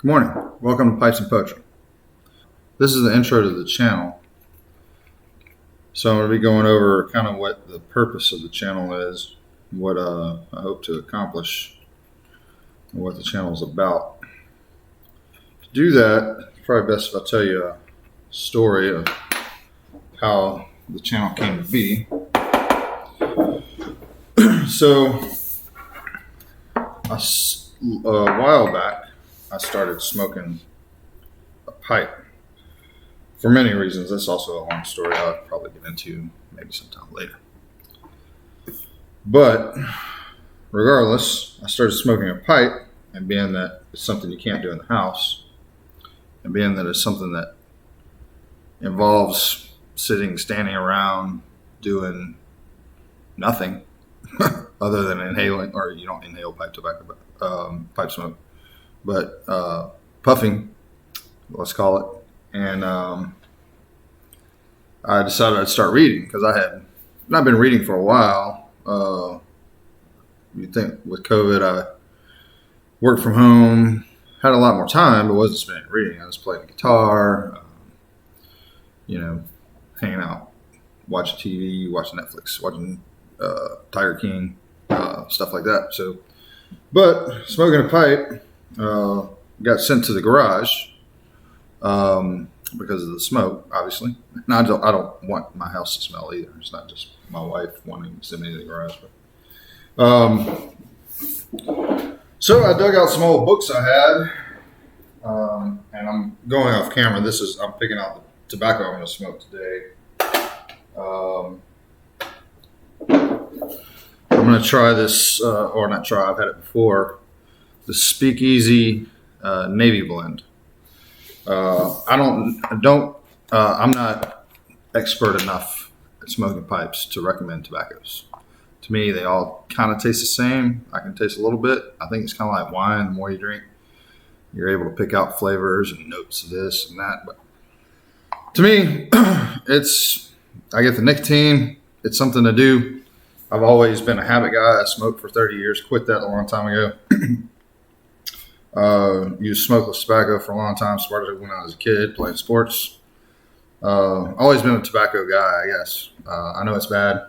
Good morning. Welcome to Pipes and Poetry. This is the intro to the channel. So I'm going to be going over kind of what the purpose of the channel is, what I hope to accomplish, and what the channel is about. To do that, it's probably best if I tell you a story of how the channel came to be. So a while back, I started smoking a pipe. For many reasons. That's also a long story I'll probably get into maybe sometime later. But regardless, I started smoking a pipe, and being that it's something you can't do in the house, and being that it's something that involves standing around doing nothing other than inhaling, or you don't inhale pipe tobacco, pipe smoke, but puffing, let's call it. And I decided I'd start reading because I had not been reading for a while. You'd think with COVID, I worked from home, had a lot more time, but wasn't spending reading. I was playing the guitar, hanging out, watching TV, watching Netflix, watching Tiger King, stuff like that. So, but smoking a pipe, got sent to the garage because of the smoke, obviously. And I don't want my house to smell either. It's not just my wife wanting to send me to the garage. But, so I dug out some old books I had, and I'm going off camera. I'm picking out the tobacco I'm going to smoke today. I'm going to try this, or not try, I've had it before, the Speakeasy Navy Blend. I'm not expert enough at smoking pipes to recommend tobaccos. To me, they all kind of taste the same. I can taste a little bit. I think it's kind of like wine. The more you drink, you're able to pick out flavors and notes of this and that. But to me, I get the nicotine. It's something to do. I've always been a habit guy. I smoked for 30 years, quit that a long time ago. Used smokeless tobacco for a long time. Started when I was a kid playing sports. Always been a tobacco guy, I guess. I know it's bad.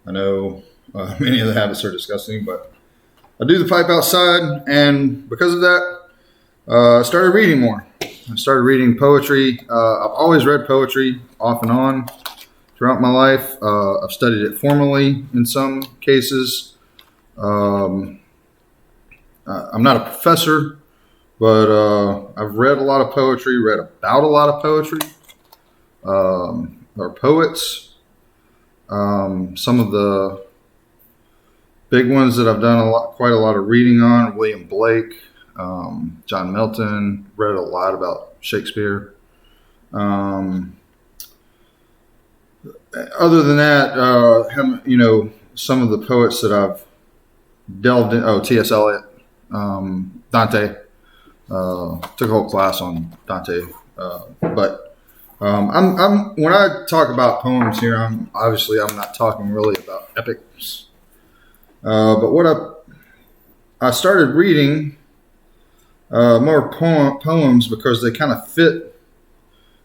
I know many of the habits are disgusting, but I do the pipe outside, and because of that, I started reading more. I started reading poetry. I've always read poetry off and on throughout my life. I've studied it formally in some cases. I'm not a professor, but I've read a lot of poetry, read about a lot of poetry, or poets. Some of the big ones that I've done quite a lot of reading on: William Blake, John Milton. Read a lot about Shakespeare. Other than that, some of the poets that I've delved in. T.S. Eliot. Dante, took a whole class on Dante, but I'm when I talk about poems here, I'm not talking really about epics, but what I started reading more poems because they kind of fit,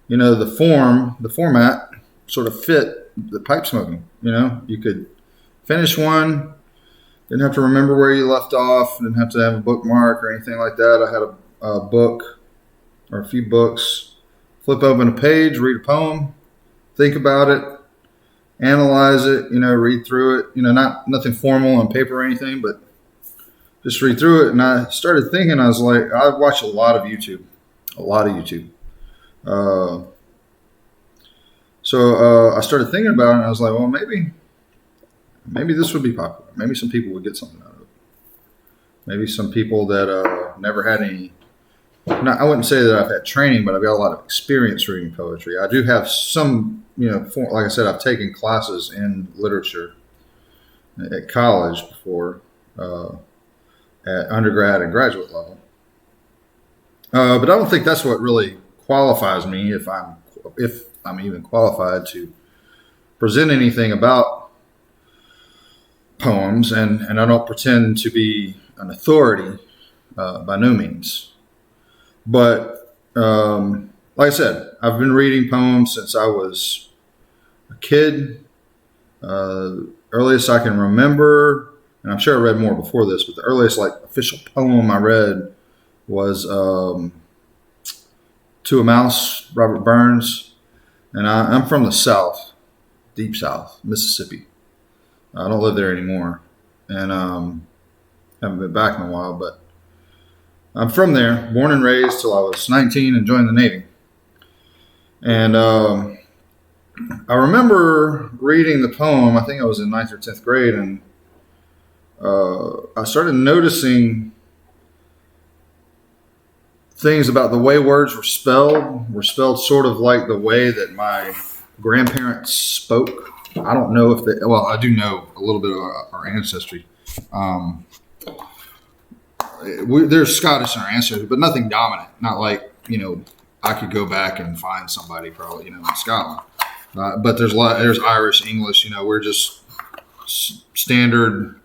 the format sort of fit the pipe smoking. You could finish one. Didn't have to remember where you left off. Didn't have to have a bookmark or anything like that. I had a book or a few books. Flip open a page, read a poem, think about it, analyze it, read through it. Nothing formal on paper or anything, but just read through it. And I started thinking, I was like, I watch a lot of YouTube. So I started thinking about it, and I was like, well, maybe this would be popular. Maybe some people would get something out of it. Maybe some people that never had any. I wouldn't say that I've had training, but I've got a lot of experience reading poetry. I do have some, like I said, I've taken classes in literature at college before, at undergrad and graduate level. But I don't think that's what really qualifies me, if I'm even qualified to present anything about poems, and I don't pretend to be an authority by no means. But like I said, I've been reading poems since I was a kid. Earliest I can remember, and I'm sure I read more before this, but the earliest like official poem I read was To a Mouse, Robert Burns. And I'm from the South, deep South, Mississippi. I don't live there anymore, and haven't been back in a while, but I'm from there, born and raised till I was 19 and joined the Navy. And I remember reading the poem, I think I was in 9th or 10th grade, and I started noticing things about the way words were spelled sort of like the way that my grandparents spoke. I don't know if they, well, I do know a little bit of our ancestry. There's Scottish in our ancestry, but nothing dominant. Not like, I could go back and find somebody probably, in Scotland. But there's Irish, English, we're just standard,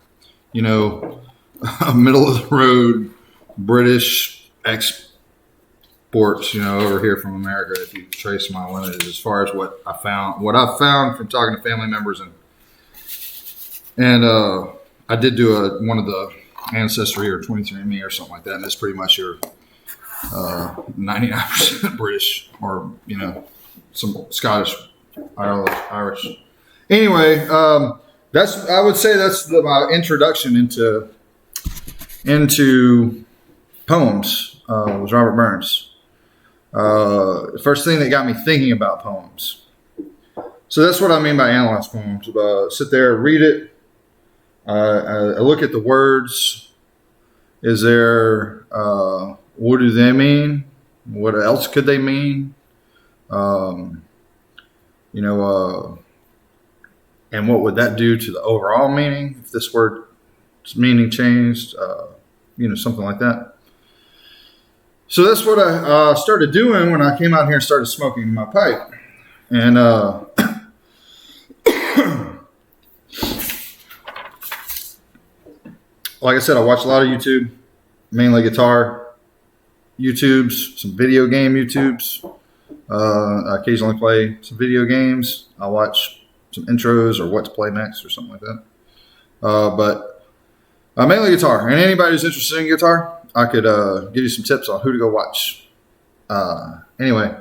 middle of the road British exports, over here from America. If you trace my lineage, as far as what I've found from talking to family members, and I did do one of the Ancestry or 23andMe or something like that, and it's pretty much your 99% British or some Scottish, Irish. Anyway, I would say that's my introduction into poems. Was Robert Burns. The first thing that got me thinking about poems. So that's what I mean by analyze poems. Sit there, read it. I look at the words. Is there, what do they mean? What else could they mean? And what would that do to the overall meaning if this word's meaning changed? Something like that. So that's what I started doing when I came out here and started smoking my pipe. And like I said, I watch a lot of YouTube, mainly guitar YouTubes, some video game YouTubes. I occasionally play some video games. I watch some intros or what to play next or something like that. But mainly guitar. And anybody who's interested in guitar, I could give you some tips on who to go watch. Anyway.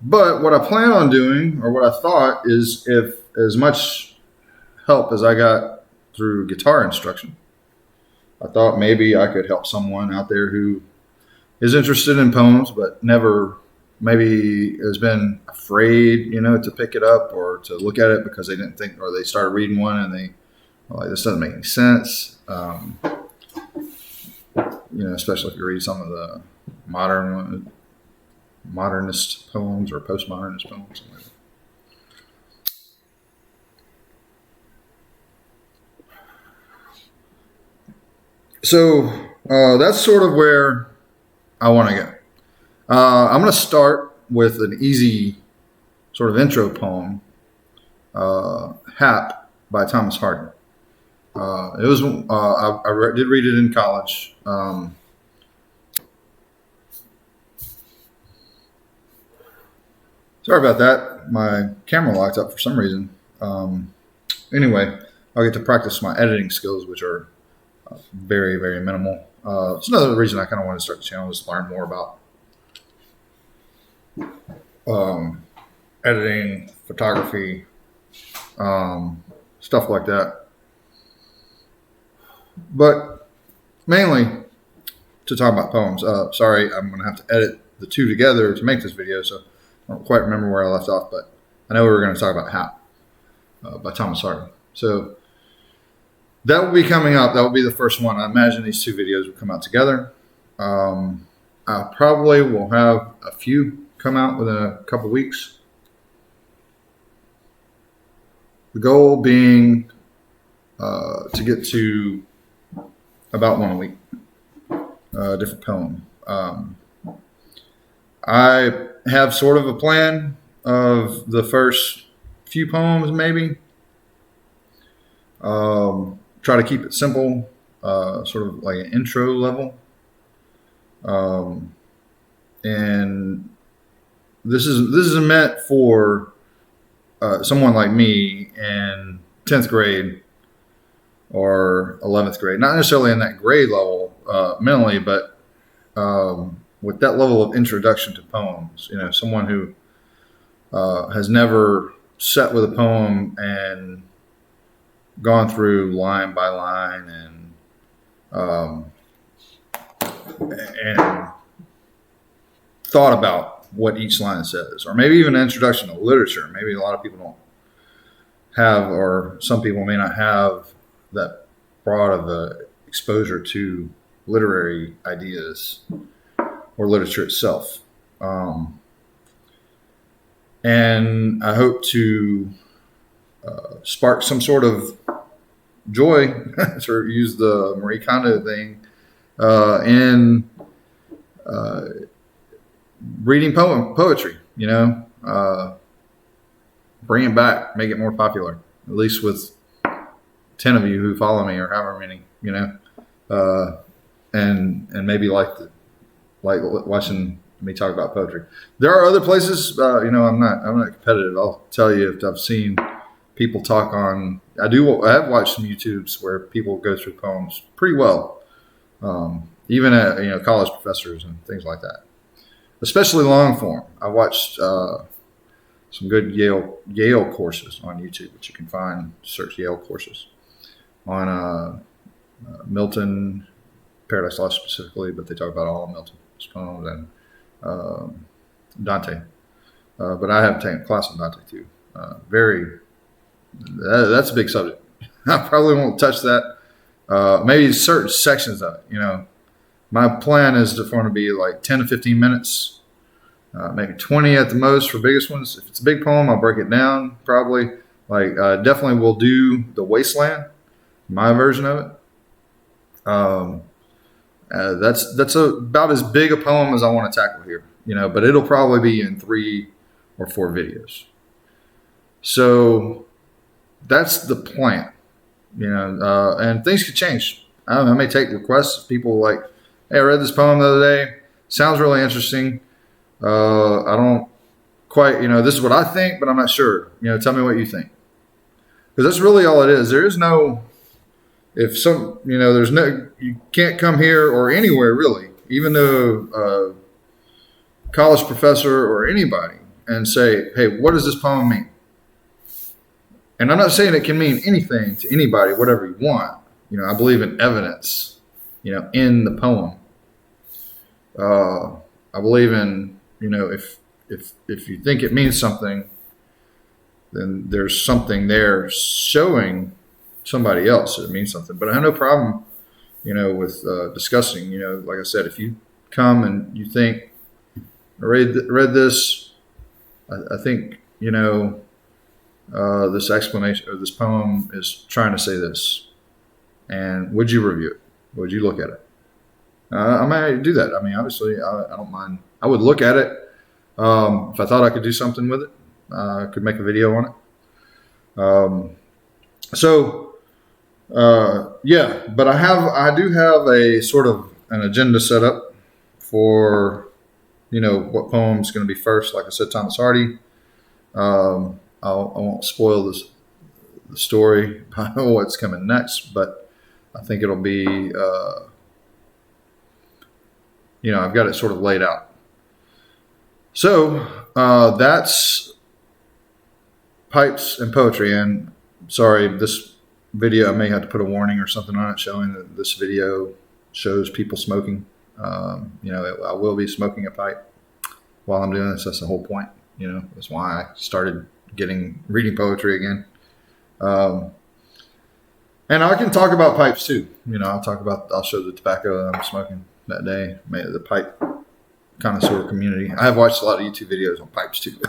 But what I plan on doing, or what I thought, is if as much help as I got through guitar instruction, I thought maybe I could help someone out there who is interested in poems, but never maybe has been afraid, to pick it up or to look at it because they didn't think, or they started reading one and they were like, this doesn't make any sense. Especially if you read some of the modernist poems or postmodernist poems. Something like that. So that's sort of where I want to go. I'm going to start with an easy sort of intro poem, Hap by Thomas Hardy. It was I did read it in college. Sorry about that. My camera locked up for some reason. Anyway, I'll get to practice my editing skills, which are very, very minimal. It's another reason I kind of want to start the channel, is to learn more about editing, photography, stuff like that. But mainly to talk about poems. Sorry, I'm going to have to edit the two together to make this video, so I don't quite remember where I left off, but I know we were going to talk about Hap by Thomas Hardy. So that will be coming up. That will be the first one. I imagine these two videos will come out together. I probably will have a few come out within a couple weeks. The goal being to get to about one a week, different poem. I have sort of a plan of the first few poems, maybe. Try to keep it simple. sort of like an intro level. And this is meant for someone like me in 10th grade or 11th grade, not necessarily in that grade level mentally, but with that level of introduction to poems. Someone who has never sat with a poem and gone through line by line and thought about what each line says, or maybe even an introduction to literature. Maybe a lot of people don't have, or some people may not have that broad of a exposure to literary ideas or literature itself. And I hope to spark some sort of joy, to use the Marie Kondo thing, in reading poetry, bring it back, make it more popular, at least with 10 of you who follow me, or however many, and maybe like watching me talk about poetry. There are other places, I'm not competitive. I'll tell you if I've seen people talk on, I have watched some YouTubes where people go through poems pretty well. Even at, college professors and things like that, especially long form. I watched some good Yale courses on YouTube, which you can find. Search Yale courses on Milton, Paradise Lost specifically, but they talk about all of Milton's poems and Dante. But I have taken a class on Dante too. That's a big subject. I probably won't touch that. Maybe certain sections of it. My plan is for it to be like 10 to 15 minutes, maybe 20 at the most for biggest ones. If it's a big poem, I'll break it down probably. Definitely we'll do The Wasteland, my version of it. That's about as big a poem as I want to tackle here, but it'll probably be in 3 or 4 videos. So that's the plan, and things could change. I don't know, I may take requests. People like, hey, I read this poem the other day. Sounds really interesting. I don't quite, this is what I think, but I'm not sure. Tell me what you think. Because that's really all it is. There is no, you can't come here or anywhere really, even though a college professor or anybody, and say, hey, what does this poem mean? And I'm not saying it can mean anything to anybody, whatever you want. I believe in evidence, in the poem. I believe in, if you think it means something, then there's something there showing somebody else that it means something. But I have no problem, with discussing. Like I said, if you come and you think, I read this, I think, this explanation or this poem is trying to say this, and would you review it? Would you look at it? I might do that. I mean, obviously, I don't mind. I would look at it if I thought I could do something with it. I could make a video on it. But I do have a sort of an agenda set up for, what poem's going to be first. Like I said, Thomas Hardy. I won't spoil the story by what's coming next, but I think it'll be, I've got it sort of laid out. So that's pipes and poetry. And sorry, this video, I may have to put a warning or something on it showing that this video shows people smoking. I will be smoking a pipe while I'm doing this. That's the whole point. That's why I started reading poetry again. And I can talk about pipes too. I'll show the tobacco that I'm smoking that day, the pipe kind of sort of community. I have watched a lot of YouTube videos on pipes too.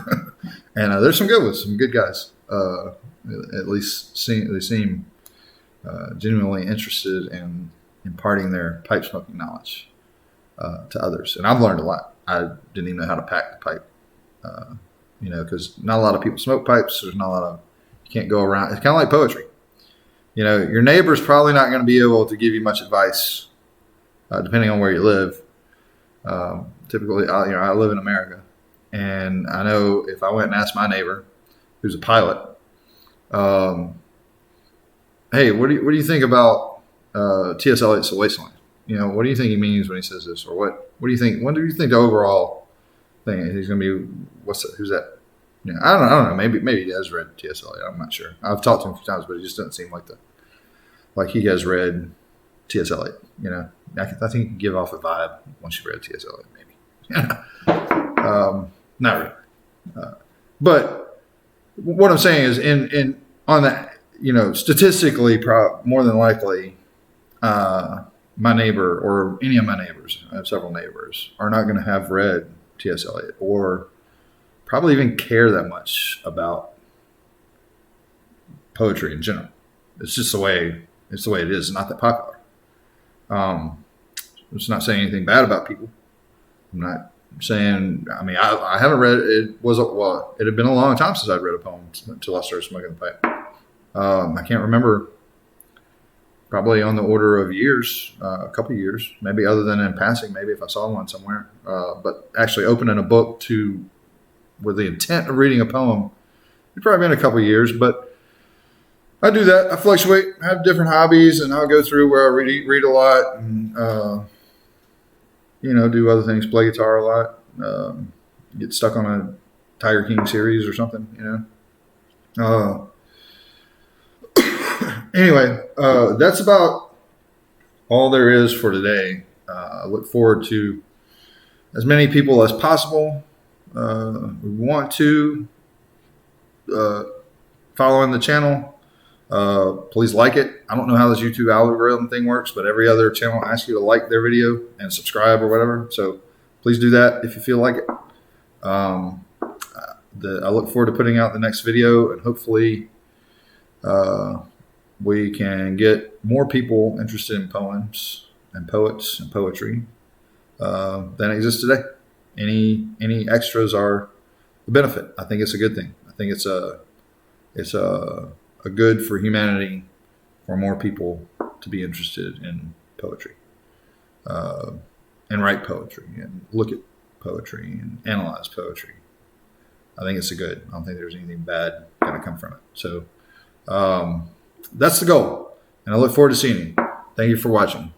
And there's some good ones, some good guys. At least they seem genuinely interested in imparting their pipe smoking knowledge to others. And I've learned a lot. I didn't even know how to pack the pipe. Because not a lot of people smoke pipes. There's not a lot of, you can't go around. It's kind of like poetry. Your neighbor's probably not going to be able to give you much advice, depending on where you live. Typically, I live in America, and I know if I went and asked my neighbor, who's a pilot, hey, what do you think about T.S. Eliot's The Wasteland? What do you think he means when he says this, or what do you think? What do you think the overall thing is? He's going to be who's that? I don't know. Maybe he has read T.S. Eliot. I'm not sure. I've talked to him a few times, but it just doesn't seem like he has read T.S. Eliot. I think you can give off a vibe once you've read T.S. Eliot, maybe. Not really. But what I'm saying is, in on that, statistically, more than likely, my neighbor or any of my neighbors, I have several neighbors, are not going to have read T.S. Eliot or probably even care that much about poetry in general. It's just the way it is. It's not that popular. It's not saying anything bad about people. I'm not saying. I mean, I haven't read it. It had been a long time since I'd read a poem until I started smoking the pipe. I can't remember. Probably on the order of years, a couple years, maybe, other than in passing, maybe if I saw one somewhere. But actually opening a book with the intent of reading a poem, it's probably been a couple years. But I do that. I fluctuate. I have different hobbies, and I'll go through where I read a lot, and do other things, play guitar a lot, get stuck on a Tiger King series or something. Anyway, that's about all there is for today. I look forward to as many people as possible. We want to following the channel. Please like it. I don't know how this YouTube algorithm thing works, but every other channel asks you to like their video and subscribe or whatever. So please do that if you feel like it. I look forward to putting out the next video, and hopefully we can get more people interested in poems and poets and poetry than exists today. Any extras are a benefit. I think it's a good thing. I think it's a good for humanity for more people to be interested in poetry and write poetry and look at poetry and analyze poetry. I think it's a good. I don't think there's anything bad going to come from it. So that's the goal, and I look forward to seeing you. Thank you for watching.